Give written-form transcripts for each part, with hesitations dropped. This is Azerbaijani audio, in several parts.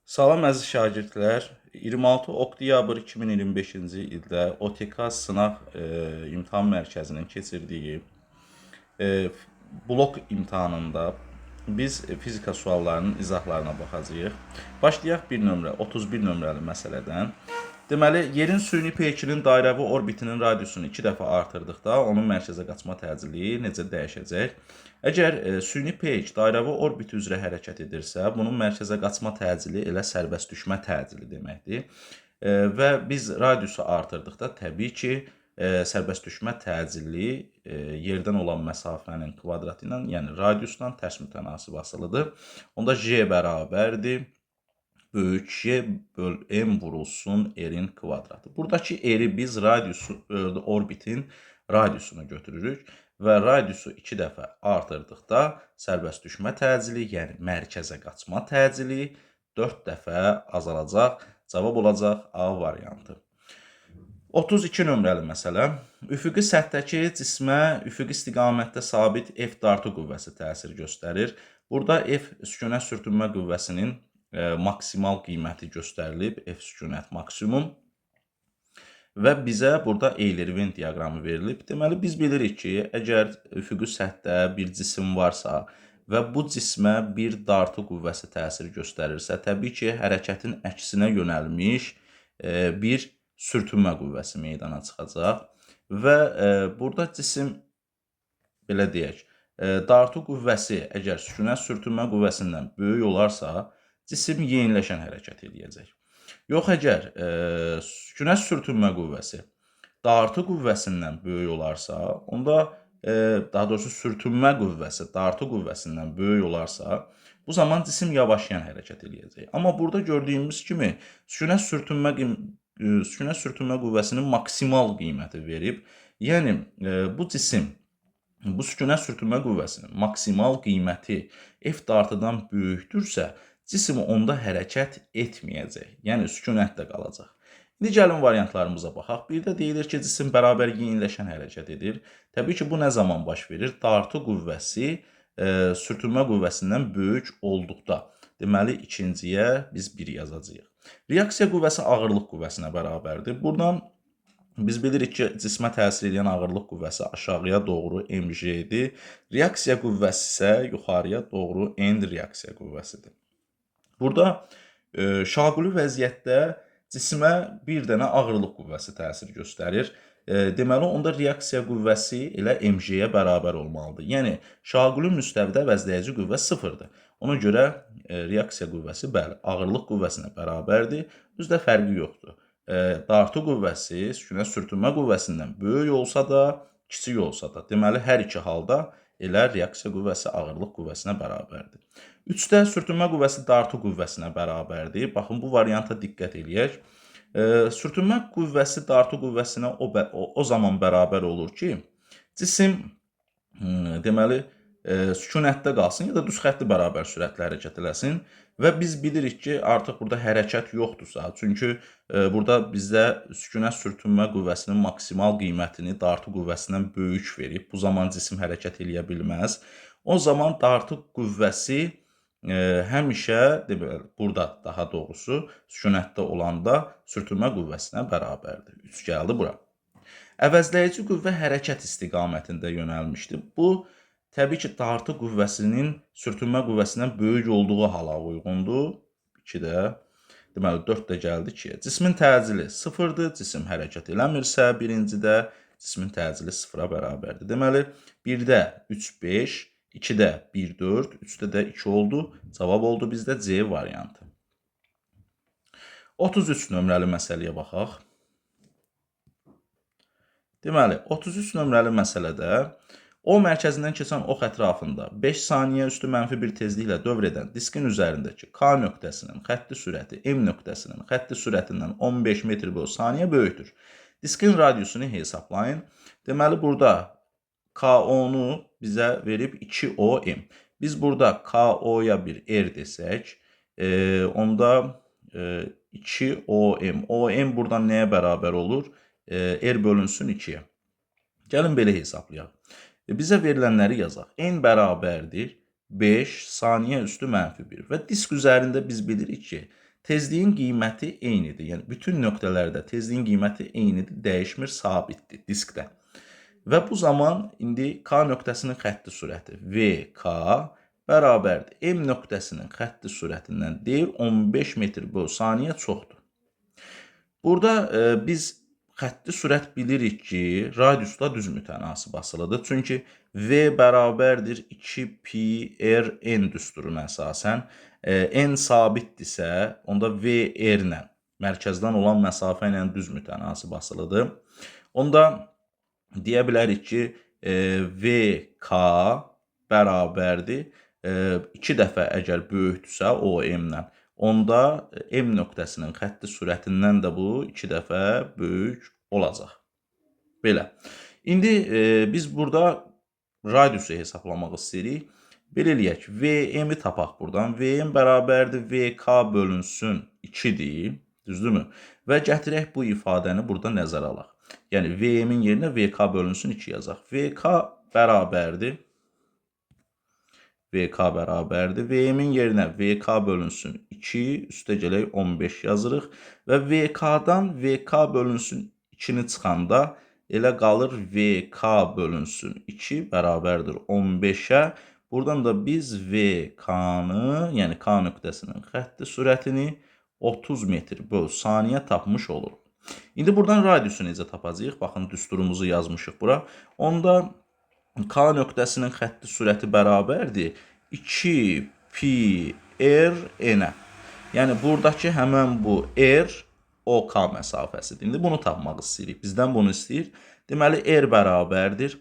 Salam əziz şagirdlər, 26 oktyabr 2025-ci ildə OTK sınaq imtahan mərkəzinin keçirdiyi blok imtahanında biz fizika suallarının izahlarına baxacağıq. Başlayaq 1 nömrə, 31 nömrəli məsələdən. Deməli, yerin süni peykinin dairəvi orbitinin radiusunu 2 dəfə artırdıqda onun mərkəzə qaçma təcili necə dəyişəcək? Əgər süni peyk dairəvi orbit üzrə hərəkət edirsə, bunun mərkəzə qaçma təcili elə sərbəst düşmə təcili deməkdir. Və biz radiusu artırdıqda təbii ki, sərbəst düşmə təcili yerdən olan məsafənin kvadratı ilə, yəni radiusla tərs mütənasib asılıdır. Onda J bərabərdir böyük J böl M vurulsun R'in kvadratı. Buradakı R'i biz orbitin radiusunu götürürük və radiusu 2 dəfə artırdıqda sərbəst düşmə təcili, yəni mərkəzə qaçma təcili 4 dəfə azalacaq. Cavab olacaq A variantı. 32 nömrəli məsələ. Üfüqi səthdəki cismə üfüqi istiqamətdə sabit F dartı qüvvəsi təsir göstərir. Burada F sükunət sürtünmə qüvvəsinin maksimal qiyməti göstərilib, F sükunət maksimum və bizə burada Eylers-Venn diaqramı verilib. Deməli, biz bilirik ki, əgər üfüqi səthdə bir cisim varsa və bu cismə bir dartı qüvvəsi təsir göstərirsə, təbii ki, hərəkətin əksinə yönəlmiş bir sürtünmə qüvvəsi meydana çıxacaq və burada cisim, belə deyək, dartı qüvvəsi əgər sükunət sürtünmə qüvvəsindən böyük olarsa, cisim yeniləşən hərəkət edəcək. Yox, əgər sükunət sürtünmə qüvvəsi dartı qüvvəsindən böyük olarsa, onda daha doğrusu sürtünmə qüvvəsi dartı qüvvəsindən böyük olarsa, bu zaman cisim yavaşlayan hərəkət edəcək. Amma burada gördüyümüz kimi sükunət sürtünmə qüvvəsinin maksimal qiyməti verib. Yəni bu cisim bu sükunət sürtünmə qüvvəsinin maksimal qiyməti F dartıdan böyükdürsə, cisim onda hərəkət etməyəcək. Yəni sükunətdə qalacaq. İndi gəlin variantlarımıza baxaq. Bir də deyilir ki, cisim bərabər yeniləşən hərəkət edir. Təbii ki, bu nə zaman baş verir? Dartı qüvvəsi sürtünmə qüvvəsindən böyük olduqda. Deməli, ikinciyə biz 1 yazacağıq. Reaksiya qüvvəsi ağırlıq qüvvəsinə bərabərdir. Buradan biz bilirik ki, cismə təsir edən ağırlıq qüvvəsi aşağıya doğru mg'dir. Reaksiya qüvvəsi isə yuxarıya doğru n reaksiya qüvvəsidir. Burada şaquli vəziyyətdə cismə bir dənə ağırlıq qüvvəsi təsir göstərir. Deməli, onda reaksiya qüvvəsi elə mg'yə bərabər olmalıdır. Yəni, şaquli müstəvidə əvəzləyici qüvvə 0-dır. Ona görə reaksiya qüvvəsi, bəli, ağırlıq qüvvəsinə bərabərdir. Düzdə fərqi yoxdur. Dartı qüvvəsi sükunət sürtünmə qüvvəsindən böyük olsa da, kiçik olsa da, deməli, hər iki halda elə reaksiya qüvvəsi ağırlıq qüvvəsinə bərabərdir. 3-də sürtünmə qüvvəsi dartı qüvvəsinə bərabərdir. Baxın, bu varianta diqqət eləyək. Sürtünmə qüvvəsi dartı qüvvəsinə o zaman bərabər olur ki, cisim deməli, sükunətdə qalsın ya da düz xəttli bərabər sürətlə hərəkət eləsin və biz bilirik ki, artıq burada hərəkət yoxdursa, çünki burada bizdə sükunət sürtünmə qüvvəsinin maksimal qiymətini dartı qüvvəsindən böyük verib. Bu zaman cisim hərəkət eləyə bilməz. O zaman dartı qüvvəsi həmişə, burada daha doğrusu, sükunətdə olanda sürtünmə qüvvəsinə bərabərdir. 3 gəldi bura. Əvəzləyici qüvvə hərəkət istiqamətində yönəlmişdir. Bu, təbii ki, dartı qüvvəsinin sürtünmə qüvvəsindən böyük olduğu hala uyğundur. 2-də, deməli, 4 də gəldi 2-yə. Cismin təcili 0-dır, cisim hərəkət eləmirsə, birincidə cismin təcili 0-a bərabərdir. Deməli, 1-də 3, 5, 2-də 1, 4, 3-də də 2 oldu. Cavab oldu bizdə C variantı. 33 nömrəli məsələyə baxaq. Deməli, 33 nömrəli məsələdə O mərkəzindən keçən ox ətrafında 5 saniyə üstü mənfi bir tezliklə dövr edən diskin üzərindəki K nöqtəsinin xətti sürəti M nöqtəsinin xətti sürətindən 15 metr bölü saniyə böyükdür. Diskin radiusunu hesablayın. Deməli, burada KO-nu bizə verib 2OM. Biz burada KO-ya bir R desək, onda 2OM. OM buradan nəyə bərabər olur? R bölünsün 2-yə. Gəlin belə hesablayaq. Bizə verilənləri yazaq. N bərabərdir 5 saniyə üstü mənfi 1 və disk üzərində biz bilirik ki, Tezliyin qiyməti eynidir. Yəni bütün nöqtələrdə tezliyin qiyməti eynidir, dəyişmir, sabitdir diskdə. Və bu zaman indi K nöqtəsinin xətti sürəti VK bərabərdir. M nöqtəsinin xətti sürətindən deyir 15 metr/saniyə çoxdur. Burada biz xətti sürət bilirik ki, radiusda düz mütənasib asılıdır. Çünki V bərabərdir 2 pi r n düsturuna əsasən. N sabitdirsə, onda V r-lə mərkəzdən olan məsafə ilə düz mütənasib asılıdır. Onda deyə bilərik ki, VK bərabərdir 2 dəfə əgər böyükdürsə OM-dən, onda M nöqtəsinin xətti sürətindən də bu 2 dəfə böyük olacaq. Belə. İndi biz burada radiusu hesaplamaq istəyirik. Belə eləyək, VM-i tapaq buradan. VM bərabərdir VK bölünsün 2-dir, düzdürmü? Və gətirək bu ifadəni burada nəzərə alaq. Yəni VM-in yerinə VK bölünsün 2 yazaq. VK bərabərdir VM-in yerinə VK bölünsün 2, üstə gələk 15 yazırıq. Və VK-dan VK bölünsün 2-ni çıxanda elə qalır VK bölünsün 2 bərabərdir 15-ə. Buradan da biz VK-nı, yəni K nöqtəsinin xətti sürətini 30 metr/saniyə tapmış oluruq. İndi buradan radiusu necə tapacağıq? Baxın, düsturumuzu yazmışıq bura. Onda K nöqtəsinin xətti sürəti bərabərdir 2 pi r n-ə. Yəni buradakı həmən bu r OK məsafəsidir. İndi bunu tapmaq istəyirik. Bizdən bunu istəyir. Deməli r bərabərdir.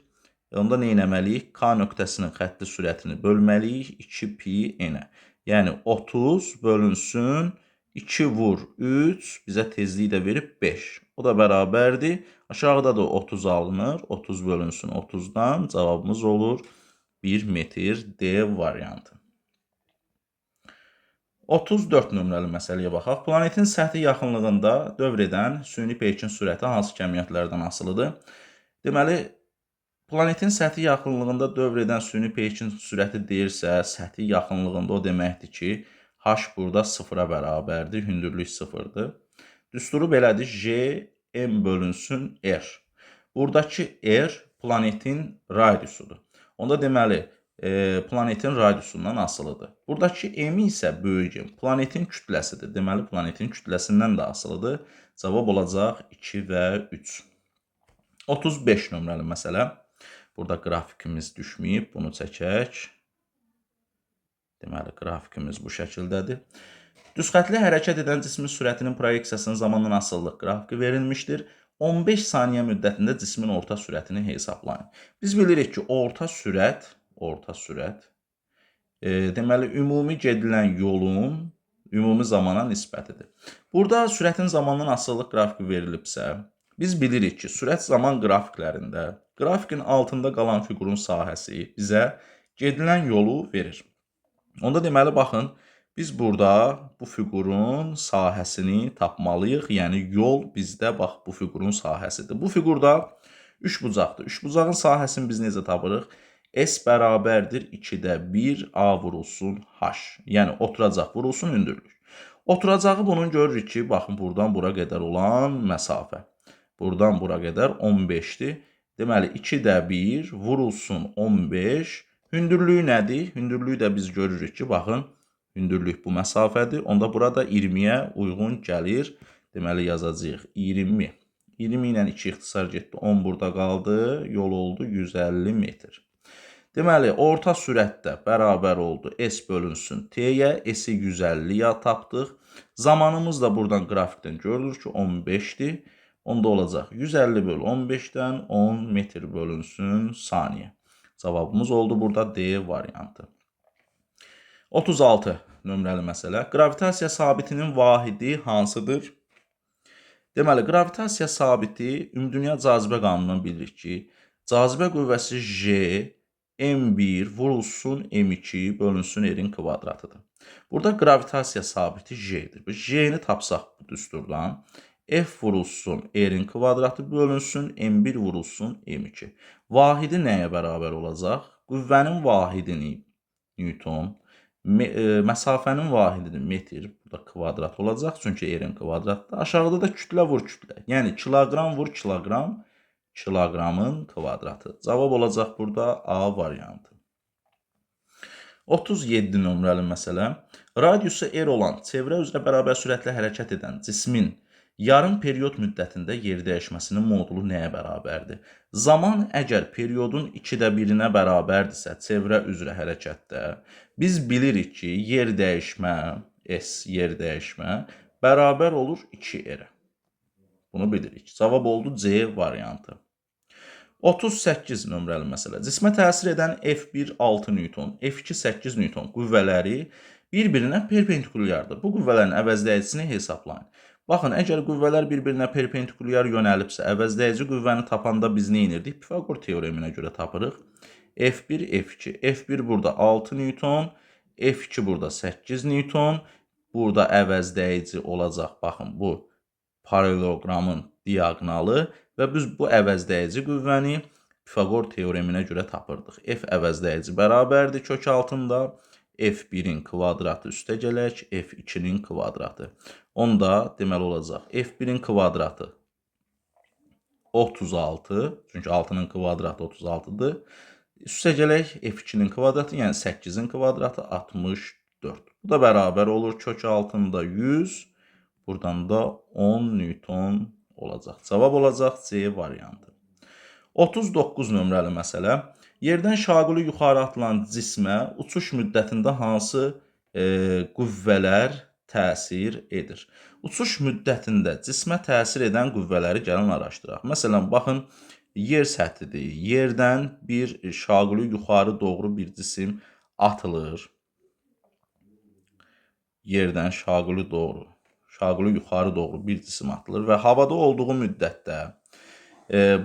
Onda nə etməliyik? K nöqtəsinin xətti sürətini bölməliyik 2 pi n-ə. Yəni 30 bölünsün 2 vur 3 bizə tezliyi də verib 5. O da bərabərdir. Aşağıda da 30 alınır. 30 bölünsün 30-dan cavabımız olur 1 metr D variantı. 34 nömrəli məsələyə baxaq. Planetin səthi yaxınlığında dövr edən süni peykin sürəti hansı kəmiyyətlərdən asılıdır? Deməli, planetin səthi yaxınlığında dövr edən süni peykin sürəti deyirsə, səthi yaxınlığında o deməkdir ki, H burada 0-a bərabərdir, hündürlük 0-dır. Düsturu belədir, J, M bölünsün R. Buradakı R planetin radiusudur. Onda deməli, planetin radiusundan asılıdır. Buradakı M isə böyük M, planetin kütləsidir. Deməli, planetin kütləsindən də asılıdır. Cavab olacaq 2 və 3. 35 nömrəli məsələ. Burada qrafikimiz düşməyib, bunu çəkək. Deməli, qrafikimiz bu şəkildədir. Düzxətli hərəkət edən cismin sürətinin proyeksiyasının zamandan asılılıq qrafiki verilmişdir. 15 saniyə müddətində cismin orta sürətini hesablayın. Biz bilirik ki, orta sürət deməli, ümumi gedilən yolun ümumi zamana nisbətidir. Burada sürətin zamandan asılılıq qrafiki verilibsə, biz bilirik ki, sürət zaman qrafiklərində grafikin altında qalan fiqurun sahəsi bizə gedilən yolu verir. Onda deməli, baxın, biz burada bu fiqurun sahəsini tapmalıyıq. Yəni, yol bizdə, bax, bu fiqurun sahəsidir. Bu fiqurda üçbucaqdır. Üçbucağın sahəsini biz necə tapırıq? S bərabərdir 2-də 1 A vurulsun H. Yəni, oturacaq vurulsun hündürlük. Oturacağı bunun görürük ki, baxın, buradan bura qədər olan məsafə. Buradan bura qədər 15-dir. Deməli, 2-də 1 vurulsun 15. Hündürlüyü nədir? Hündürlüyü də biz görürük ki, baxın, hündürlük bu məsafədir. Onda burada 20-yə uyğun gəlir. Deməli, yazacağıq 20. 20 ilə 2 ixtisar getdi. 10 burada qaldı. Yol oldu 150 metr. Deməli, orta sürətdə bərabər oldu. S bölünsün T-yə. S-i 150-yə tapdıq. Zamanımız da buradan qrafikdən görülür ki, 15-dir. Onda olacaq 150 bölü 15-dən 10 metr bölünsün saniyə. Cavabımız oldu burada D variantı. 36 nömrəli məsələ. Qravitasiya sabitinin vahidi hansıdır? Deməli, qravitasiya sabiti ümumdünya cazibə qanunundan bilirik ki, cazibə qüvvəsi J M1 vurulsun M2 bölünsün R-in kvadratıdır. Burada qravitasiya sabiti J-dir. J-ni tapsaq bu düsturdan F vurulsun R-in kvadratı bölünsün M1 vurulsun M2. Vahidi nəyə bərabər olacaq? Qüvvənin vahidini Newton, Məsafənin vahididir metr, burada kvadrat olacaq, çünki r-in kvadratdır. Aşağıda da kütlə vur kütlə, yəni kiloqram vur kiloqram, kiloqramın kvadratı. Cavab olacaq burada A variantı. 37 nömrəli məsələ. Radiusu r olan, çevrə üzrə bərabər sürətlə hərəkət edən cismin yarım period müddətində yer dəyişməsinin modulu nəyə bərabərdir? Zaman əgər periodun 2/1-ə bərabərdirsə, çevrə üzrə hərəkətdə, biz bilirik ki, yer dəyişmə, S yer dəyişmə bərabər olur 2R. Bunu bilirik. Cavab oldu C variantı. 38 nömrəli məsələ. Cismə təsir edən F1 6 Newton, F2 8 Newton qüvvələri bir-birinə perpendikulyardır. Bu qüvvələrin əvəzləyicisini hesablayın. Baxın, əgər qüvvələr bir-birinə perpendikulyar yönəlibsə, əvəzləyici qüvvəni tapanda biz nə edirdik? Pifaqor teoreminə görə tapırıq. F1, F2. F1 burada 6 Newton, F2 burada 8 Newton. Burada əvəzləyici olacaq. Baxın, bu paralelogramın diaqonalı və biz bu əvəzləyici qüvvəni Pifaqor teoreminə görə tapırdıq. F əvəzləyici bərabərdir kök altında. F1-in kvadratı üstə gələk, F2-nin kvadratı. Onda deməli olacaq F1-in kvadratı 36, çünki 6-nın kvadratı 36-dır. Üstə gələk F2-nin kvadratı, yəni 8-in kvadratı 64. Bu da bərabər olur kök altında 100, buradan da 10 Newton olacaq. Cavab olacaq C variantı. 39 nömrəli məsələ. Yerdən şaquli yuxarı atılan cismə uçuş müddətində hansı qüvvələr təsir edir? Uçuş müddətində cismə təsir edən qüvvələri gəlin araşdıraq. Məsələn, baxın, yer səthidir. Yerdən bir şaquli yuxarı doğru bir cisim atılır. Yerdən şaquli yuxarı doğru bir cisim atılır və havada olduğu müddətdə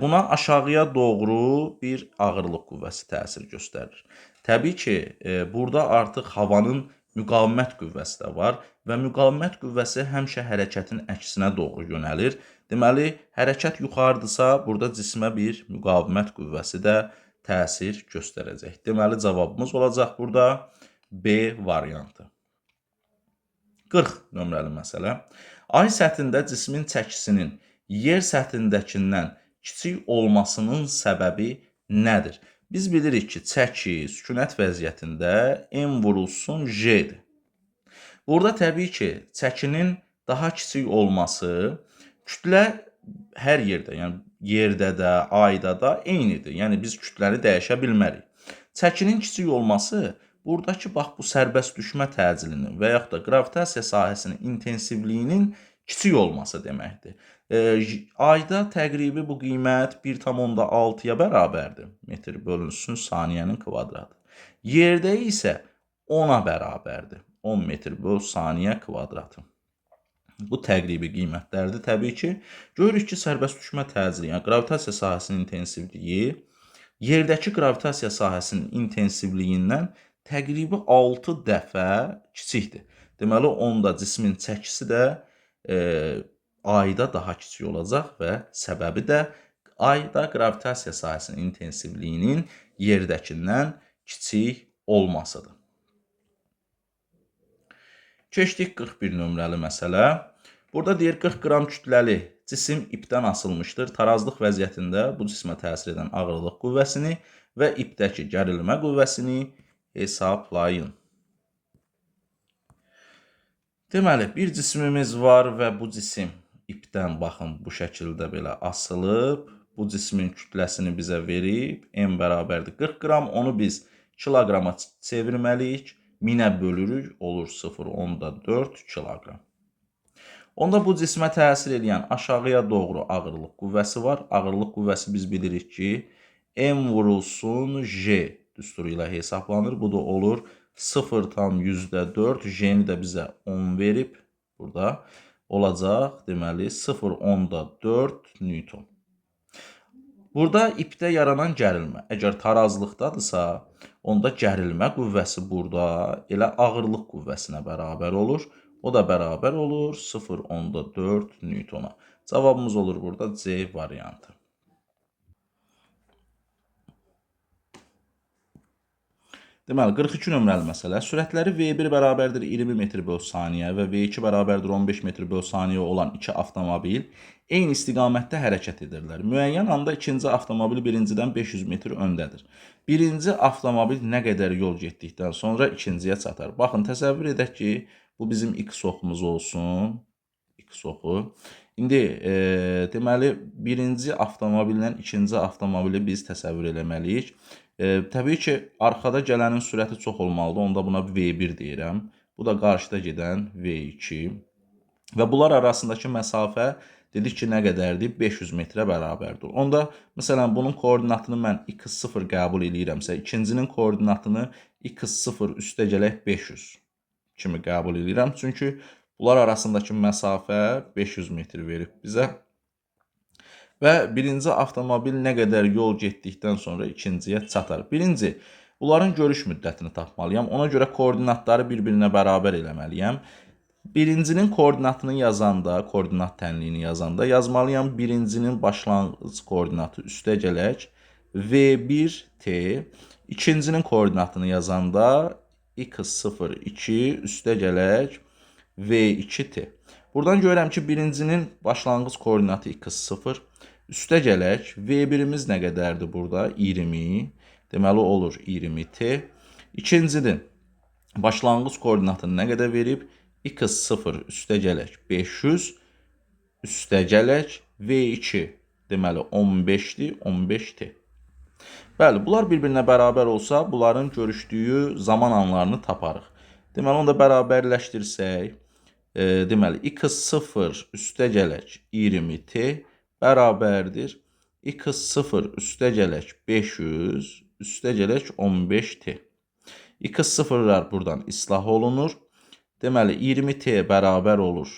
buna aşağıya doğru bir ağırlıq qüvvəsi təsir göstərir. Təbii ki, burada artıq havanın müqavimət qüvvəsi də var və müqavimət qüvvəsi həmişə hərəkətin əksinə doğru yönəlir. Deməli, hərəkət yuxarıdırsa, burada cismə bir müqavimət qüvvəsi də təsir göstərəcək. Deməli, cavabımız olacaq burada B variantı. 40 nömrəli məsələ. Ay səthində cismin çəkisinin yer səthindəkindən kiçik olmasının səbəbi nədir? Biz bilirik ki, çəki sükunət vəziyyətində M vurulsun J-dir. Burada təbii ki, çəkinin daha kiçik olması kütlə hər yerdə, yəni yerdə də, ayda da eynidir. Yəni biz kütləni dəyişə bilmərik. Çəkinin kiçik olması buradakı bax bu sərbəst düşmə təcilinin və yaxud da qravitasiya sahəsinin intensivliyinin kiçik olması deməkdir. Ayda təqribi bu qiymət 1,6-ya bərabərdir. Metr bölünsün saniyənin kvadratı. Yerdə isə 10-a bərabərdir. 10 metr böl saniyə kvadratı. Bu təqribi qiymətlərdir təbii ki. Görürük ki, sərbəst düşmə təcili, yəni qravitasiya sahəsinin intensivliyi yerdəki qravitasiya sahəsinin intensivliyindən təqribi 6 dəfə kiçikdir. Deməli, onda cismin çəkisi də ayda daha kiçik olacaq və səbəbi də ayda qravitasiya sahəsinin intensivliyinin yerdəkindən kiçik olmasıdır. Keçdik 41 nömrəli məsələ. Burada deyir 40 qram kütləli cisim ipdən asılmışdır. Tarazlıq vəziyyətində bu cismə təsir edən ağırlıq qüvvəsini və ipdəki gərilmə qüvvəsini hesablayın. Deməli, bir cismimiz var və bu cisim ipdən baxın bu şəkildə belə asılıb. Bu cismin kütləsini bizə verib. M bərabərdir 40 qram. Onu biz kiloqrama çevirməliyik. 1000-ə bölürük. Olur 0,4 kiloqram. Onda bu cismə təsir edən aşağıya doğru ağırlıq qüvvəsi var. Ağırlıq qüvvəsi biz bilirik ki, M vurulsun J düsturu ilə hesablanır. Bu da olur 0,4. J-ni də bizə 10 verib. Burada olacaq, deməli, 0,4 Newton. Burada ipdə yaranan gərilmə. Əgər tarazlıqdadırsa, onda gərilmə qüvvəsi burada elə ağırlıq qüvvəsinə bərabər olur. O da bərabər olur 0,4 Newtona. Cavabımız olur burada C variantı. Deməli, 42 nömrəli məsələ. Sürətləri V1 bərabərdir 20 metr böl saniyə və V2 bərabərdir 15 metr böl saniyə olan iki avtomobil eyni istiqamətdə hərəkət edirlər. Müəyyən anda ikinci avtomobil birincidən 500 metr öndədir. Birinci avtomobil nə qədər yol getdikdən sonra ikinciyə çatar. Baxın, təsəvvür edək ki, bu bizim X oxumuz olsun. X oxu. İndi deməli, birinci avtomobillə ikinci avtomobili biz təsəvvür eləməliyik. Təbii ki, arxada gələnin sürəti çox olmalıdır. Onda buna V1 deyirəm. Bu da qarşıda gedən V2. Və bunlar arasındakı məsafə dedik ki, nə qədərdir? 500 metrə bərabərdir. Onda, məsələn, bunun koordinatını mən x0 qəbul edirəmsə, ikincinin koordinatını x0 üstə gələk 500 kimi qəbul edirəm. Çünki bunlar arasındakı məsafə 500 metr verib bizə. Və birinci avtomobil nə qədər yol getdikdən sonra ikinciyə çatar. Birinci, bunların görüş müddətini tapmalıyam. Ona görə koordinatları bir-birinə bərabər eləməliyəm. Birincinin koordinatını yazanda, koordinat tənliyini yazanda yazmalıyam. Birincinin başlanğıc koordinatı üstə gələk V1T. İkincinin koordinatını yazanda x02 üstə gələk V2T. Buradan görürəm ki, birincinin başlanğıc koordinatı x0. Üstə gələk, V1-imiz nə qədərdir burada? 20. Deməli, olur 20T. İkincinin başlanğıc koordinatını nə qədər verib? x0 üstə gələk 500. Üstə gələk V2. Deməli, 15-dir, 15T. Bəli, bunlar bir-birinə bərabər olsa, bunların görüşdüyü zaman anlarını taparıq. Deməli, onu da bərabərləşdirsək, deməli, x0 üstə gələk 20T bərabərdir. x0 üstə gələk 500 üstə gələk 15T. x0'lar buradan islah olunur. Deməli, 20T bərabər olur.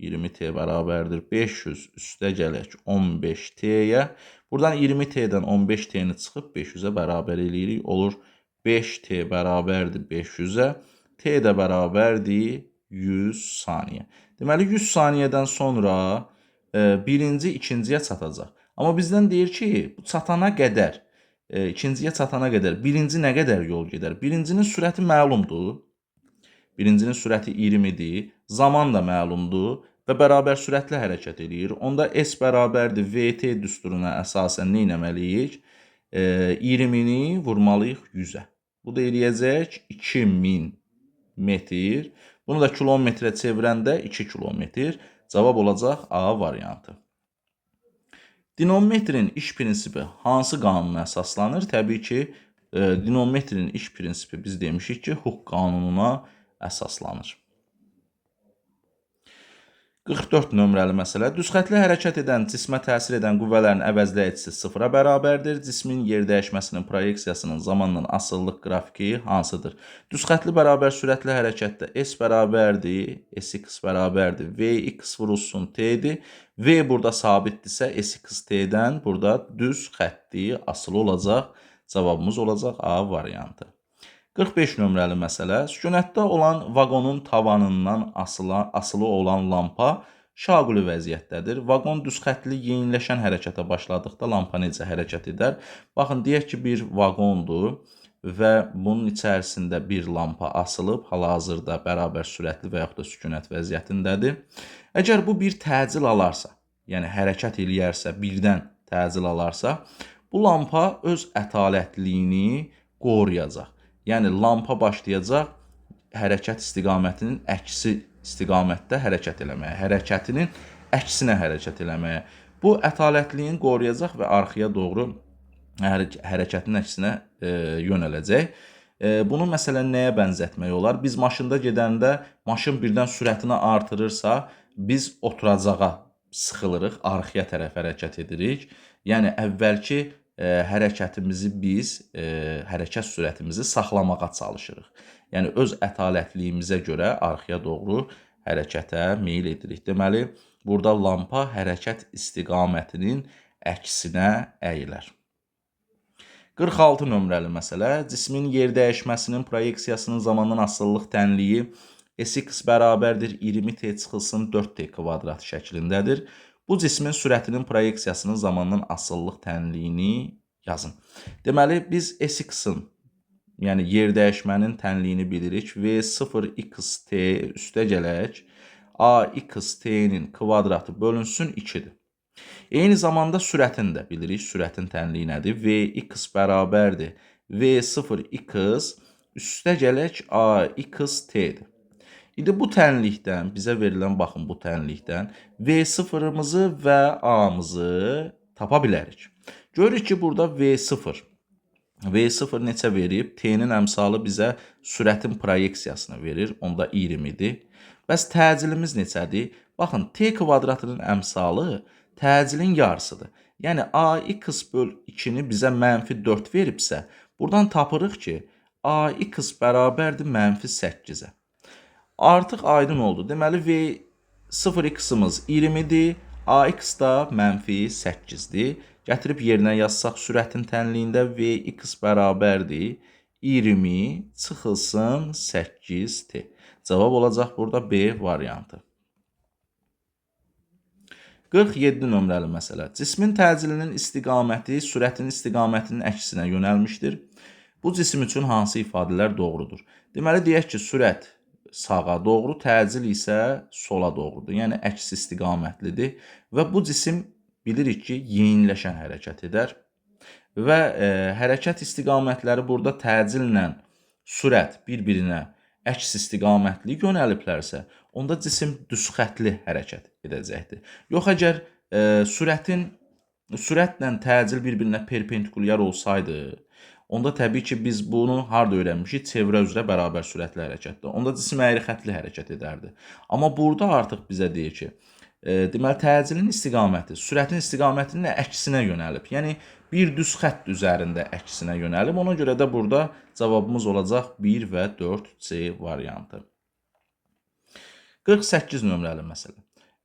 20T bərabərdir 500 üstə gələk 15T-yə. Buradan 20T-dən 15T-ni çıxıb 500-ə bərabər eləyirik. Olur 5T bərabərdir 500-ə. T də bərabərdir 100 saniyə. Deməli, 100 saniyədən sonra birinci ikinciyə çatacaq. Amma bizdən deyir ki, bu çatana qədər, ikinciyə çatana qədər birinci nə qədər yol gedər? Birincinin sürəti məlumdur. Birincinin sürəti 20-dir. Zaman da məlumdur və bərabər sürətlə hərəkət edir. Onda S bərabərdir VT düsturuna əsasən nə etməliyik? 20-ni vurmalıyıq 100-ə. Bu da eləyəcək 2000 metr. Bunu da kilometrə çevirəndə 2 kilometr. Cavab olacaq A variantı. Dinamometrin iş prinsipi hansı qanuna əsaslanır? Təbii ki, dinamometrin iş prinsipi biz demişik ki, Hooke qanununa əsaslanır. 44 nömrəli məsələ. Düzxətli hərəkət edən cismə təsir edən qüvvələrin əvəzləyicisi 0-a bərabərdir. Cismin yer dəyişməsinin proyeksiyasının zamanla asıllıq qrafiki hansıdır? Düzxətli bərabər sürətli hərəkətdə S bərabərdir, Sx bərabərdir, Vx vurulsun T'dir. V burada sabitdirsə, Sx T'dən burada düz xətti asılı olacaq. Cavabımız olacaq A variantı. 45 nömrəli məsələ. Sükunətdə olan vaqonun tavanından asılı olan lampa şaquli vəziyyətdədir. Vaqon düzxətli yeniləşən hərəkətə başladıqda lampa necə hərəkət edər? Baxın, deyək ki, bir vaqondur və bunun içərisində bir lampa asılıb, hal-hazırda bərabər sürətli və yaxud da sükunət vəziyyətindədir. Əgər bu bir təcil alarsa, yəni hərəkət eləyərsə, birdən təcil alarsa, bu lampa öz ətalətliyini qoruyacaq. Yəni, lampa başlayacaq hərəkət istiqamətinin əksi istiqamətdə hərəkət eləməyə, hərəkətinin əksinə hərəkət eləməyə. Bu, ətalətliyini qoruyacaq və arxaya doğru hərəkətin əksinə yönələcək. Bunu, məsələn, nəyə bənzətmək olar? Biz maşında gedəndə, maşın birdən sürətini artırırsa, biz oturacağa sıxılırıq, arxaya tərəf hərəkət edirik. Yəni, əvvəlki hərəkətimizi biz, hərəkət sürətimizi saxlamağa çalışırıq. Yəni, öz ətalətliyimizə görə arxaya doğru hərəkətə meyil edirik. Deməli, burada lampa hərəkət istiqamətinin əksinə əyilər. 46 nömrəli məsələ. Cismin yer dəyişməsinin proyeksiyasının zamandan asıllıq tənliyi Sx bərabərdir 20T çıxılsın 4T kvadrat şəklindədir. Bu cismin sürətinin proyeksiyasının zamandan asıllıq tənliyini yazın. Deməli, biz Sx-in yəni yer dəyişmənin tənliyini bilirik. V0xt üstəgələk AXT-nin kvadratı bölünsün 2-dir. Eyni zamanda sürətini də bilirik. Sürətin tənliyi nədir? Vx bərabərdir V0x üstəgələk AXT-dir. İndi bu tənlikdən, bizə verilən baxın bu tənlikdən V0-ımızı və A-mızı tapa bilərik. Görürük ki, burada V0. V0 neçə verib? T-nin əmsalı bizə sürətin proyeksiyasını verir. Onda 20-dir. Bəs təcilimiz neçədir? Baxın, T kvadratının əmsalı təcilin yarısıdır. Yəni, AX böl 2-ni bizə -4 veribsə, buradan tapırıq ki, AX bərabərdir -8-ə. Artıq aydın oldu. Deməli, V0x-ımız 20-dir, AX da -8-dir. Gətirib yerinə yazsaq sürətin tənliyində Vx bərabərdir 20 çıxılsın 8t. Cavab olacaq burada B variantı. 47 nömrəli məsələ. Cismin təcilinin istiqaməti sürətin istiqamətinin əksinə yönəlmişdir. Bu cisim üçün hansı ifadələr doğrudur? Deməli, deyək ki, sürət sağa doğru, təcil isə sola doğrudur. Yəni, əks istiqamətlidir və bu cisim bilirik ki, yeniləşən hərəkət edər və hərəkət istiqamətləri burada təcillə sürət bir-birinə əks istiqamətli yönəliblərsə, onda cisim düzxətli hərəkət edəcəkdir. Yox, əgər sürətlə təcil bir-birinə perpendikulyar olsaydı, onda təbii ki, biz bunu harada öyrənmişik? Çevrə üzrə bərabər sürətli hərəkətdə. Onda cisim əyri xətli hərəkət edərdi. Amma burada artıq bizə deyir ki, deməli, təcilin istiqaməti sürətin istiqamətinin əksinə yönəlib. Yəni, bir düz xətt üzərində əksinə yönəlib. Ona görə də burada cavabımız olacaq 1 və 4C variantı. 48 nömrəli məsələ.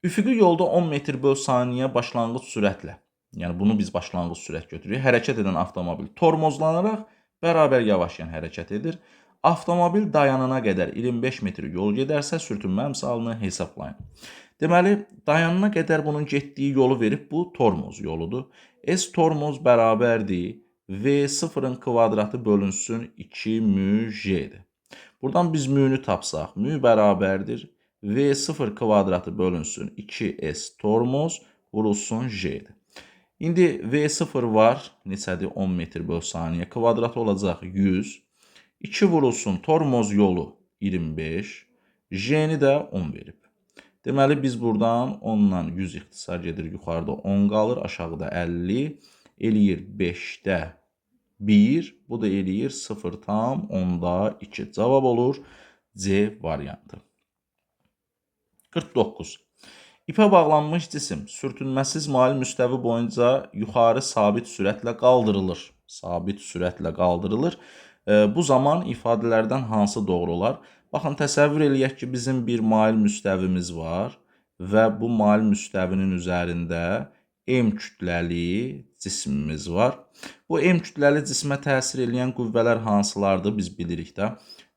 Üfüqi yolda 10 metr böl saniyə başlanğıc sürətlə, yəni bunu biz başlanğıc sürət götürürük, hərəkət edən avtomobil tormozlanaraq bərabər yavaşlayan hərəkət edir. Avtomobil dayanana qədər 25 metr yol gedərsə, sürtünmə əmsalını hesablayın. Deməli, dayanana qədər bunun getdiyi yolu verib, bu tormoz yoludur. S tormoz bərabərdir V0-ın kvadratı bölünsün 2 μ J-dir. Buradan biz μ-nü tapsaq, μ bərabərdir V0 kvadratı bölünsün 2S tormoz vurulsun J-dir. İndi V0 var, neçədir? 10 metr böl saniyə, kvadrat olacaq 100. 2 vurulsun tormoz yolu 25, J-ni də 10 verib. Deməli, biz buradan 10-dan 100 ixtisar gedir, yuxarıda 10 qalır, aşağıda 50, eləyir 5-də 1, bu da eləyir 0,2. Cavab olur C variantı. 49. İpə bağlanmış cisim sürtünməsiz mail müstəvi boyunca yuxarı sabit sürətlə qaldırılır. Sabit sürətlə qaldırılır. Bu zaman ifadələrdən hansı doğru olar? Baxın, təsəvvür eləyək ki, bizim bir mail müstəvimiz var və bu mail müstəvinin üzərində M kütləli cismimiz var. Bu M kütləli cismə təsir edən qüvvələr hansılardır? Biz bilirik də.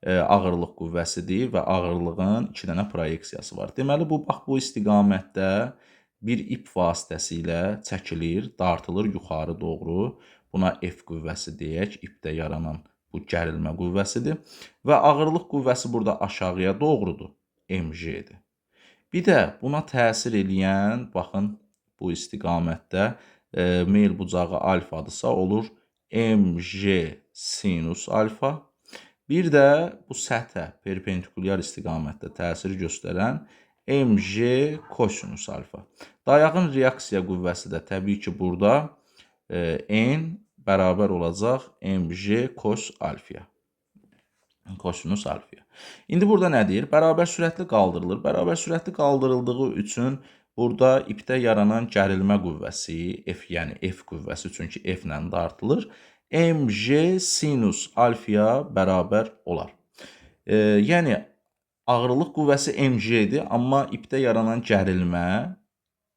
Ağırlıq qüvvəsidir və ağırlığın 2 dənə proyeksiyası var. Deməli, bax, bu istiqamətdə bir ip vasitəsilə çəkilir, dartılır yuxarı doğru. Buna F qüvvəsi deyək, ipdə yaranan bu gərilmə qüvvəsidir. Və ağırlıq qüvvəsi burada aşağıya doğrudur, mg-dir. Bir də buna təsir edən, baxın, bu istiqamətdə meyl bucağı alfadırsa olur mg sinus alfa. Bir də bu səthə perpendikulyar istiqamətdə təsir göstərən mg kosinus alfa. Dayağın reaksiya qüvvəsi də təbii ki, burada n bərabər olacaq mg kos alfaya. Kosinus alfaya. İndi burada nə deyir? Bərabər sürətli qaldırılır. Bərabər sürətli qaldırıldığı üçün burada ipdə yaranan gərilmə qüvvəsi, F, yəni F qüvvəsi, çünki F ilə dartılır, mg sinus alfaya bərabər olar. Yəni, ağırlıq qüvvəsi mg-dir, amma ipdə yaranan gərilmə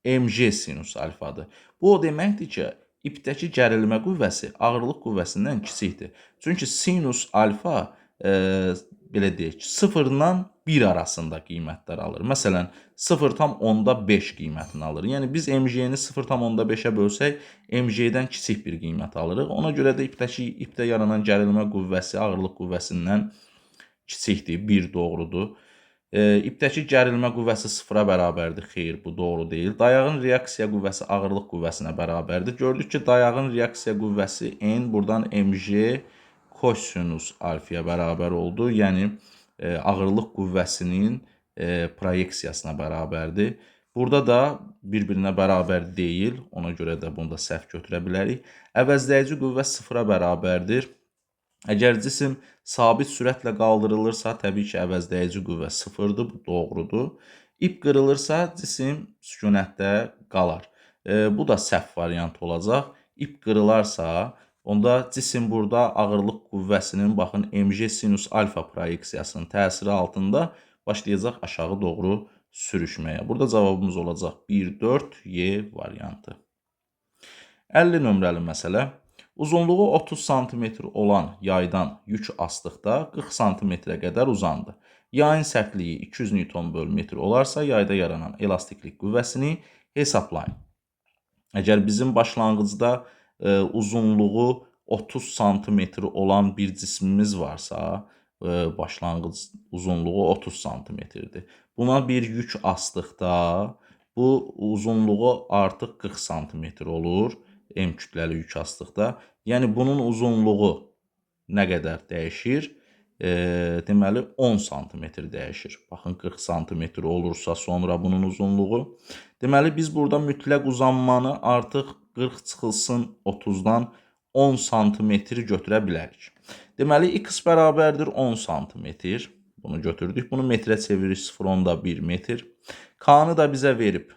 mg sinus alfadır. Bu o deməkdir ki, ipdəki gərilmə qüvvəsi ağırlıq qüvvəsindən kiçikdir. Çünki sinus alfa belə deyək, 0-la 1 arasında qiymətlər alır. Məsələn, 0,5 qiymətini alır. Yəni biz MJ-ni 0,5-ə bölsək, MJ-dən kiçik bir qiymət alırıq. Ona görə də ipdə yaranan gərilmə qüvvəsi ağırlıq qüvvəsindən kiçikdir, 1 doğrudur. İpdəki gərilmə qüvvəsi 0-a bərabərdir. Xeyr, bu doğru deyil. Dayağın reaksiya qüvvəsi ağırlıq qüvvəsinə bərabərdir. Gördük ki, dayağın reaksiya qüvvəsi N buradan MJ kosinus alfaya bərabər oldu. Yəni, ağırlıq qüvvəsinin proyeksiyasına bərabərdir. Burada da bir-birinə bərabər deyil. Ona görə də bunu da səhv götürə bilərik. Əvəzləyici qüvvə 0-a bərabərdir. Əgər cisim sabit sürətlə qaldırılırsa, təbii ki, əvəzləyici qüvvə 0-dır, bu doğrudur. İp qırılırsa, cisim sükunətdə qalar. Bu da səhv variant olacaq. İp qırılarsa, onda cisim burada ağırlıq qüvvəsinin, baxın, mg sinus alfa proyeksiyasının təsiri altında başlayacaq aşağı doğru sürüşməyə. Burada cavabımız olacaq 1-4-Y variantı. 50 nömrəli məsələ. Uzunluğu 30 sm olan yaydan yük asdıqda 40 sm-ə qədər uzandı. Yayın sərtliyi 200 Nm/m olarsa, yayda yaranan elastiklik qüvvəsini hesablayın. Əgər bizim başlanğıcda uzunluğu 30 sm olan bir cismimiz varsa, başlanğıc uzunluğu 30 sm-dir. Buna bir yük asdıqda bu uzunluğu artıq 40 sm olur. M kütləli yük asdıqda. Yəni, bunun uzunluğu nə qədər dəyişir? Deməli, 10 sm dəyişir. Baxın, 40 sm olursa sonra bunun uzunluğu. Deməli, biz burada mütləq uzanmanı artıq 40 çıxılsın 30-dan 10 sm götürə bilərik. Deməli, x bərabərdir 10 sm. Bunu götürdük. Bunu metrə çeviririk 0,1 metr. K-nı da bizə verib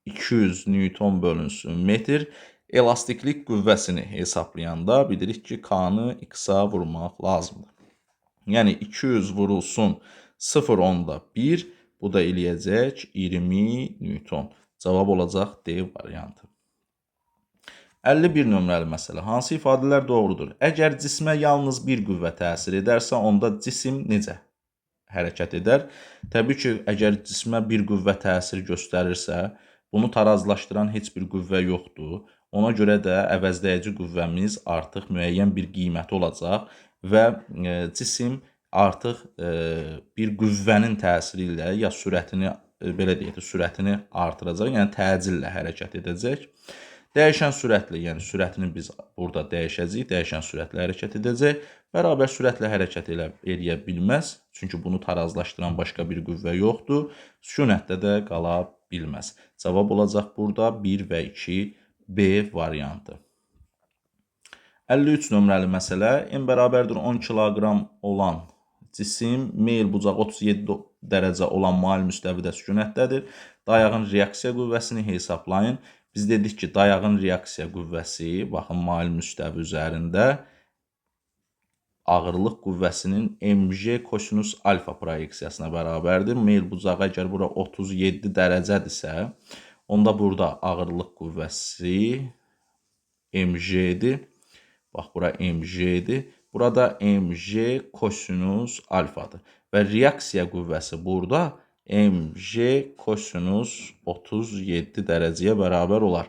200 Newton bölünsün metr. Elastiklik qüvvəsini hesablayanda bilirik ki, K-nı X-a vurmaq lazımdır. Yəni, 200 vurulsun 0,1, bu da eləyəcək 20 Newton. Cavab olacaq D variantı. 51 nömrəli məsələ. Hansı ifadələr doğrudur? Əgər cismə yalnız bir qüvvə təsir edərsə, onda cisim necə hərəkət edər? Təbii ki, əgər cismə bir qüvvə təsir göstərirsə, bunu tarazlaşdıran heç bir qüvvə yoxdur. Ona görə də əvəzləyici qüvvəmiz artıq müəyyən bir qiyməti olacaq və cisim artıq bir qüvvənin təsiri ilə ya sürətini, belə deyək, sürətini artıracaq, yəni təcillə hərəkət edəcək. Dəyişən sürətlə, yəni sürətini biz burada dəyişəcəyik, dəyişən sürətlə hərəkət edəcək. Bərabər sürətlə hərəkət eləyə bilməz, çünki bunu tarazlaşdıran başqa bir qüvvə yoxdur. Sükunətdə də qala bilməz. Cavab olacaq burada 1 və 2 B variantı. 53 nömrəli məsələ. M bərabərdir 10 kiloqram olan cisim meyl bucağı 37 dərəcə olan mail müstəvidə sükunətdədir. Dayağın reaksiya qüvvəsini hesablayın. Biz dedik ki, dayağın reaksiya qüvvəsi, baxın, mail müstəvi üzərində ağırlıq qüvvəsinin mg kosinus alfa proyeksiyasına bərabərdir. Meyl bucağı əgər bura 37 dərəcədirsə, onda burada ağırlıq qüvvəsi mg-dir. Bax, bura mg-dir. Burada mg kosinus alfadır. Və reaksiya qüvvəsi burada mg kosinus 37 dərəcəyə bərabər olar.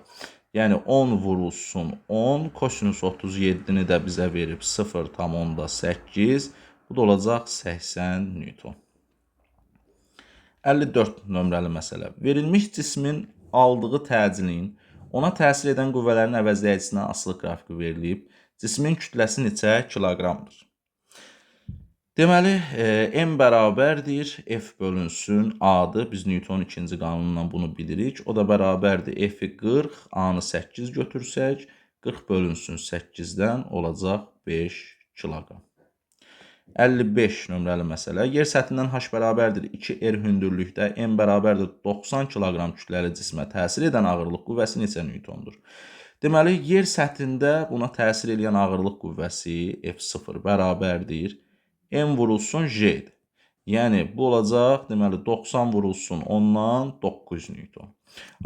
Yəni, 10 vurulsun 10, kosinus 37-ni də bizə verib 0,8, bu da olacaq 80 Newton. 54 nömrəli məsələ. Verilmiş cismin aldığı təcilin ona təsir edən qüvvələrin əvəzləyicisinə asılı qrafiki verilib. Cismin kütləsi neçə kiloqramdır? Deməli, M bərabərdir, F bölünsün A-dır. Biz Newton 2-ci qanunundan bunu bilirik. O da bərabərdir F-i 40, A-nı 8 götürsək, 40 bölünsün 8-dən olacaq 5 kiloqram. 55 nömrəli məsələ. Yer səthindən H bərabərdir 2R hündürlükdə M bərabərdir 90 kiloqram kütləli cismə təsir edən ağırlıq qüvvəsi neçə Newtondur? Deməli, yer səthində buna təsir edən ağırlıq qüvvəsi F0 bərabərdir M vurulsun J-dir. Yəni, bu olacaq, deməli, 90 vurulsun 10-dan 9 Newton.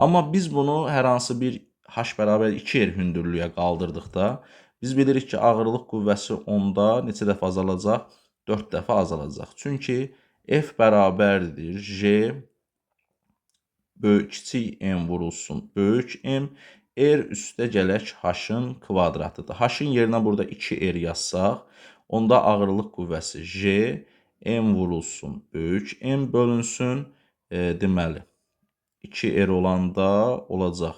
Amma biz bunu hər hansı bir H bərabər 2R hündürlüyə qaldırdıqda, biz bilirik ki, ağırlıq qüvvəsi onda neçə dəfə azalacaq? 4 dəfə azalacaq. Çünki f bərabərdir j böyük kiçik m vurulsun böyük m r üstə gələk h-ın kvadratıdır. H-ın yerinə burada 2r yazsaq, onda ağırlıq qüvvəsi j m vurulsun böyük m bölünsün. Deməli 2r olanda olacaq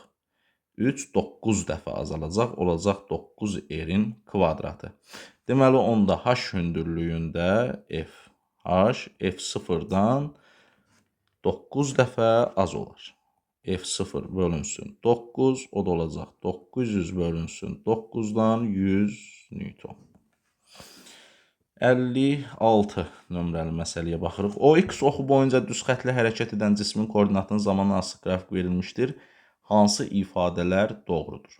3, 9 dəfə azalacaq, olacaq 9r-in kvadratı. Deməli, onda h hündürlüyündə f0-dan 9 dəfə az olar. f0 bölünsün 9, o da olacaq 900 bölünsün 9-dan 100 Newton. 56 nömrəli məsələyə baxırıq. O x oxu boyunca düz xətlə hərəkət edən cismin koordinatının zamanla asılı qrafik verilmişdir. Hansı ifadələr doğrudur?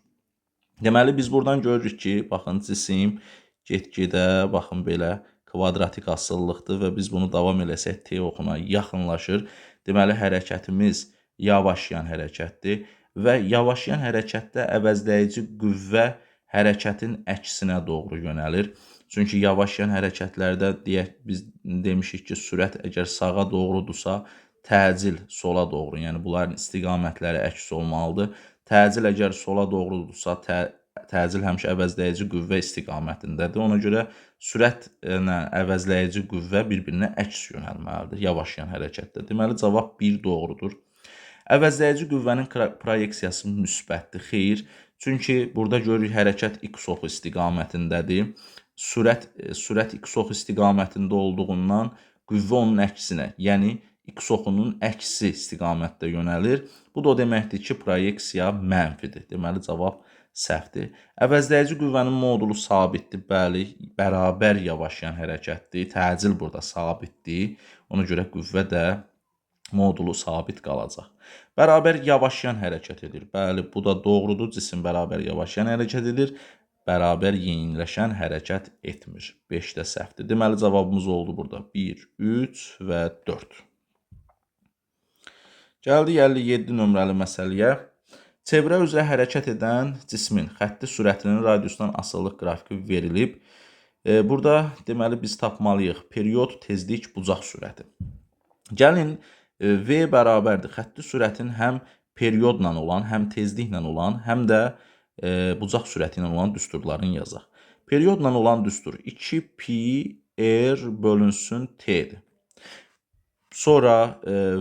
Deməli, biz buradan görürük ki, baxın, cisim get-gedə, baxın, belə kvadratik asılılıqdır və biz bunu davam eləsək t oxuna yaxınlaşır. Deməli, hərəkətimiz yavaşlayan hərəkətdir və yavaşlayan hərəkətdə əvəzləyici qüvvə hərəkətin əksinə doğru yönəlir. Çünki yavaşlayan hərəkətlərdə biz demişik ki, sürət əgər sağa doğrudursa, təcil sola doğru, yəni bunların istiqamətləri əks olmalıdır. Təcil əgər sola doğrudursa, təcil həmişə əvəzləyici qüvvə istiqamətindədir. Ona görə sürətlə əvəzləyici qüvvə bir-birinə əks yönəlməlidir yavaşlayan hərəkətdə. Deməli, cavab 1 doğrudur. Əvəzləyici qüvvənin proyeksiyası müsbətdir. Xeyr, çünki burada görürük hərəkət x oxu istiqamətindədir. Sürət x oxu istiqamətində olduğundan qüvvə onun əksinə, yəni x oxunun əksi istiqamətdə yönəlir. Bu da o deməkdir ki, proyeksiya mənfidir. Deməli, cavab səhvdir. Əvəzləyici qüvvənin modulu sabitdir. Bəli, bərabər yavaşlayan hərəkətdir. Təcil burada sabitdir. Ona görə qüvvə də modulu sabit qalacaq. Bərabər yavaşlayan hərəkət edir. Bəli, bu da doğrudur. Cisim bərabər yavaşlayan hərəkət edir. Bərabər yeniləşən hərəkət etmir. 5 də səhvdir. Deməli, cavabımız oldu burada 1, 3 və 4. Gəldik 57 nömrəli məsələyə. Çevrə üzrə hərəkət edən cismin xətti sürətinin radiusdan asılılıq qrafiki verilib. Burada deməli biz tapmalıyıq period, tezlik, bucaq sürəti. Gəlin V bərabərdir. Xətti sürətin həm periodla olan, həm tezliklə olan, həm də bucaq sürəti ilə olan düsturlarını yazaq. Periodla olan düstur 2 pi r bölünsün t-dir. Sonra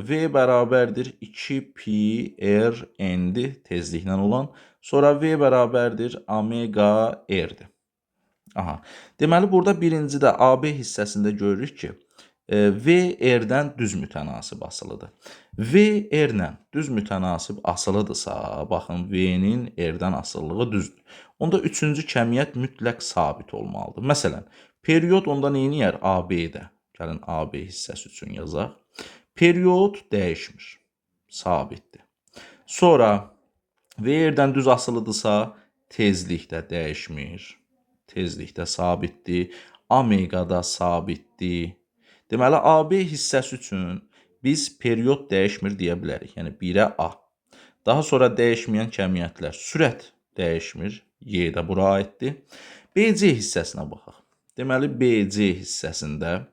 V bərabərdir 2 pi r n-dir tezliklə olan. Sonra V bərabərdir omega r-dir. Deməli, burada birincidə AB hissəsində görürük ki, V R-dən düz mütənasib asılıdır. V R-lə düz mütənasib asılıdırsa, baxın, V-nin R-dən asılılığı düzdür. Onda üçüncü kəmiyyət mütləq sabit olmalıdır. Məsələn, period onda neyniyər? AB-də. Gəlin, AB hissəsi üçün yazaq. Period dəyişmir, sabitdir. Sonra, V R-dən düz asılıdırsa, tezlik də dəyişmir. Tezlik də sabitdir. Omega da sabitdir. Deməli, AB hissəsi üçün biz period dəyişmir deyə bilərik. Yəni, 1-ə A. Daha sonra dəyişməyən kəmiyyətlər. Sürət dəyişmir. Y də bura aiddir. BC hissəsinə baxaq. Deməli, BC hissəsində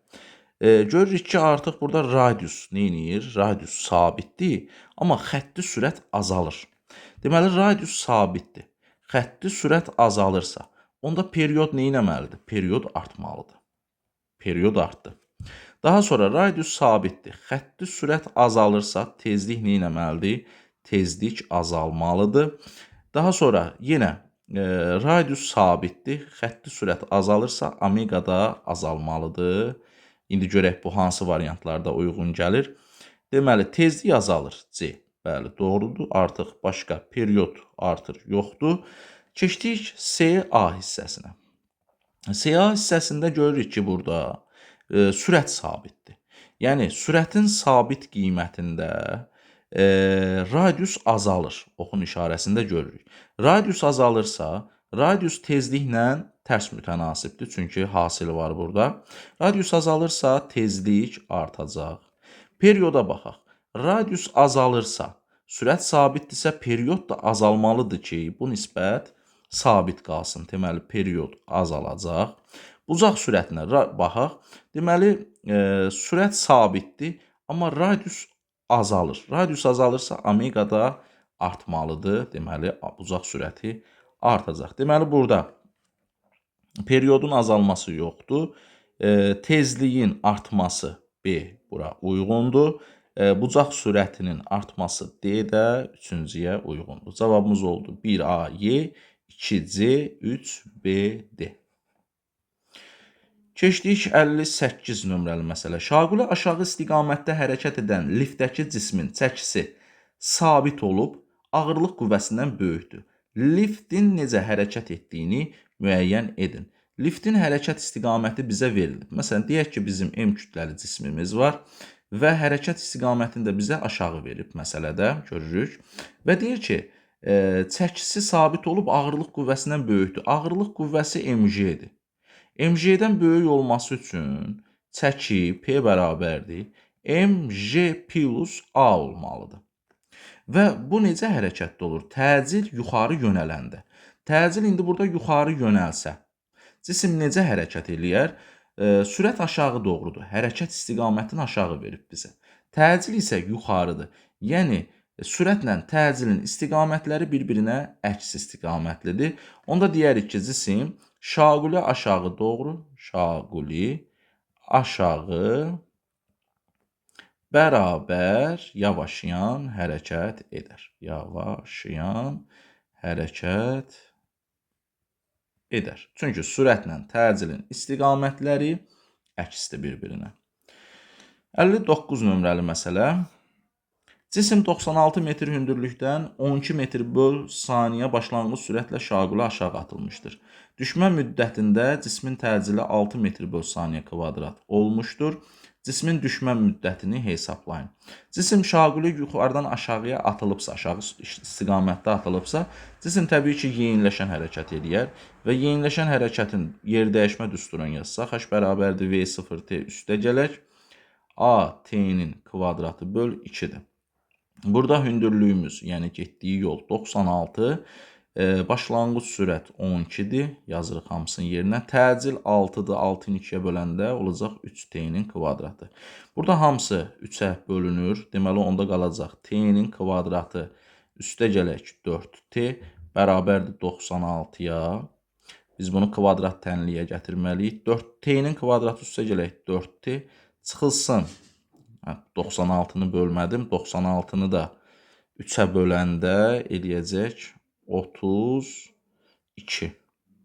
görürük ki, artıq burada radius neyniyir? Radius sabitdir. Amma xətti sürət azalır. Deməli, radius sabitdir. Xətti sürət azalırsa, onda period neynəməlidir? Period artmalıdır. Period artdı. Daha sonra radius sabitdir. Xətti sürət azalırsa, tezlik neynəməlidir? Tezlik azalmalıdır. Daha sonra yenə radius sabitdir. Xətti sürət azalırsa, omega da azalmalıdır. İndi görək bu hansı variantlarda uyğun gəlir. Deməli, tezlik azalır. C. Bəli, doğrudur. Artıq başqa period artır, yoxdur. Keçdik CA hissəsinə. CA hissəsində görürük ki, burada sürət sabitdir. Yəni, sürətin sabit qiymətində radius azalır. Oxun işarəsində görürük. Radius azalırsa, radius tezliklə tərs mütənasibdir. Çünki hasili var burada. Radius azalırsa, tezlik artacaq. Perioda baxaq. Radius azalırsa, sürət sabitdirsə, period da azalmalıdır ki, bu nisbət sabit qalsın. Deməli, period azalacaq. Bucaq sürətinə baxaq. Deməli, sürət sabitdir, amma radius azalır. Radius azalırsa omega da artmalıdır. Deməli, bucaq sürəti artacaq. Deməli, burada periodun azalması yoxdur. Tezliyin artması B bura uyğundur. Bucaq sürətinin artması D də üçüncüyə uyğundur. Cavabımız oldu 1A Y, 2C, 3B D. Keçdik 58 nömrəli məsələ. Şaquli aşağı istiqamətdə hərəkət edən liftdəki cismin çəkisi sabit olub, ağırlıq qüvvəsindən böyükdür. Liftin necə hərəkət etdiyini müəyyən edin. Liftin hərəkət istiqaməti bizə verilib. Məsələn, deyək ki, bizim M kütləli cismimiz var və hərəkət istiqamətini də bizə aşağı verib məsələdə, görürük. Və deyir ki, çəkisi sabit olub, ağırlıq qüvvəsindən böyükdür. Ağırlıq qüvvəsi mg-dir. mg-dən böyük olması üçün çəki P bərabərdir. mg plus A olmalıdır. Və bu necə hərəkətdə olur? Təcil yuxarı yönələndə. Təcil indi burada yuxarı yönəlsə, cisim necə hərəkət eləyər? Sürət aşağı doğrudur. Hərəkət istiqamətini aşağı verib bizə. Təcil isə yuxarıdır. Yəni, sürətlə təcilin istiqamətləri bir-birinə əks istiqamətlidir. Onda deyərik ki, cisim şaquli aşağı doğru, şaquli aşağı bərabər yavaşayan hərəkət edər. Yavaşayan hərəkət edər. Çünki sürətlə təcilin istiqamətləri əksdir bir-birinə. 59 nömrəli məsələ. Cisim 96 metr hündürlükdən 12 metr böl saniyə başlanğıc sürətlə şaquli aşağı atılmışdır. Düşmə müddətində cismin təcili 6 metr böl saniyə kvadrat olmuşdur. Cismin düşmə müddətini hesablayın. Cisim şaquli yuxarıdan aşağıya atılıbsa, aşağı istiqamətdə atılıbsa, cisim təbii ki, yeyinləşən hərəkət eləyər və yeyinləşən hərəkətin yer dəyişmə düsturunu yazsaq, h bərabərdir V0T üstə gələk, A T-nin kvadratı böl 2-dir. Burada hündürlüyümüz, yəni getdiyi yol 96, başlanğıc sürət 12-dir, yazırıq hamısının yerinə. Təcil 6-dır, 6-nı 2-yə böləndə olacaq 3T-nin kvadratı. Burada hamısı 3-ə bölünür, deməli onda qalacaq T-nin kvadratı üstə gələk 4T bərabərdir 96-ya. Biz bunu kvadrat tənliyə gətirməliyik. 4T-nin kvadratı üstə gələk 4T çıxılsın. 96-nı bölmədim. 96-nı da 3-ə böləndə eləyəcək 32.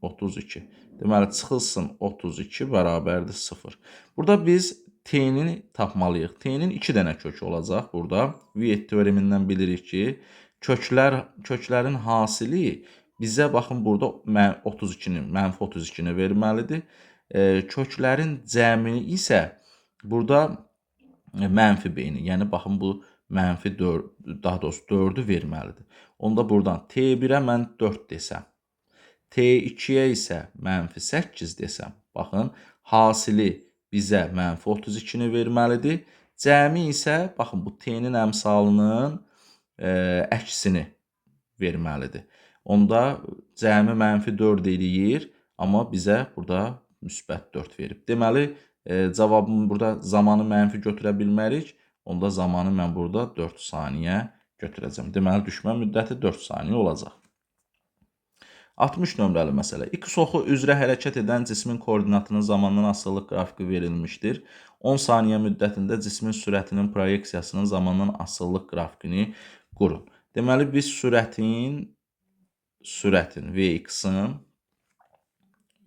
32. Deməli, çıxılsın 32 bərabərdir 0. Burada biz T-ni tapmalıyıq. T-nin 2 dənə kökü olacaq burada. Viet teoremindən bilirik ki, köklərin hasili bizə baxın burada mənfi 32-ni verməlidir. Köklərin cəmi isə burada mənfi beyni, yəni baxın bu mənfi 4, daha doğrusu 4-ü verməlidir. Onda buradan T1-ə mən 4 desəm, T2-yə isə mənfi 8 desəm, baxın, hasili bizə mənfi 32-ni verməlidir. Cəmi isə, baxın, bu T-nin əmsalının əksini verməlidir. Onda cəmi mənfi 4 eləyir, amma bizə burada müsbət 4 verib. Deməli, cavabımı burada zamanı mənfi götürə bilmərik. Onda zamanı mən burada 4 saniyə götürəcəm. Deməli, düşmə müddəti 4 saniyə olacaq. 60 nömrəli məsələ. X oxu üzrə hərəkət edən cismin koordinatının zamandan asılılıq qrafiki verilmişdir. 10 saniyə müddətində cismin sürətinin proyeksiyasının zamandan asılılıq qrafikini qurun. Deməli, biz sürətin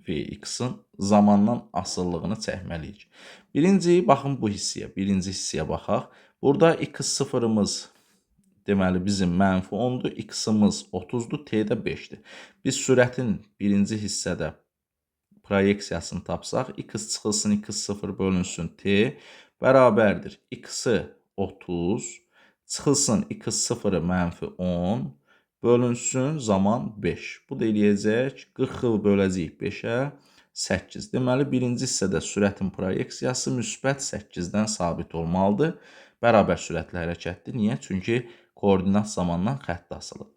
Vx-in zamandan asıllığını çəkməliyik. Baxın bu birinci hissəyə baxaq. Burada x0-ımız deməli bizim mənfi 10-dur, x-ımız 30-dur, t-də 5-dir. Biz sürətin birinci hissədə proyeksiyasını tapsaq, x çıxılsın, x0 bölünsün, t bərabərdir. X-ı 30, çıxılsın, x0-ı mənfi 10, bölünsün, zaman 5. Bu da eləyəcək, 40-ı böləcəyik 5-ə, 8. Deməli, birinci hissədə sürətin proyeksiyası müsbət 8-dən sabit olmalıdır. Bərabər sürətlə hərəkətdir. Niyə? Çünki koordinat zamandan xətt asılıb.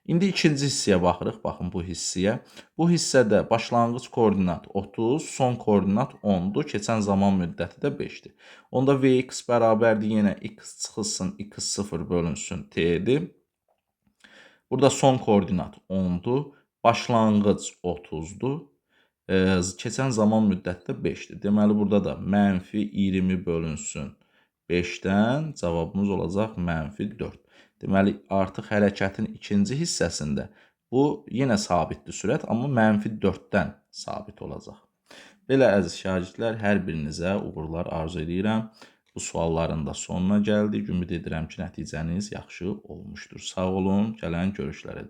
İndi ikinci hissəyə baxırıq. Baxın bu hissəyə. Bu hissədə başlanğıc koordinat 30, son koordinat 10-dur. Keçən zaman müddəti də 5-dir. Onda Vx bərabərdir yenə x çıxılsın, x0 bölünsün t-dir. Burada son koordinat 10-dur. Başlanğıc 30-dur. Keçən zaman müddəti də 5-dir. Deməli, burada da mənfi 20 bölünsün 5-dən cavabımız olacaq mənfi 4. Deməli, artıq hərəkətin ikinci hissəsində bu yenə sabitdir sürət, amma mənfi 4-dən sabit olacaq. Belə əziz şagirdlər, hər birinizə uğurlar arzu edirəm. Bu sualların da sonuna gəldik. Ümid edirəm ki, nəticəniz yaxşı olmuşdur. Sağ olun, gələn görüşlərə.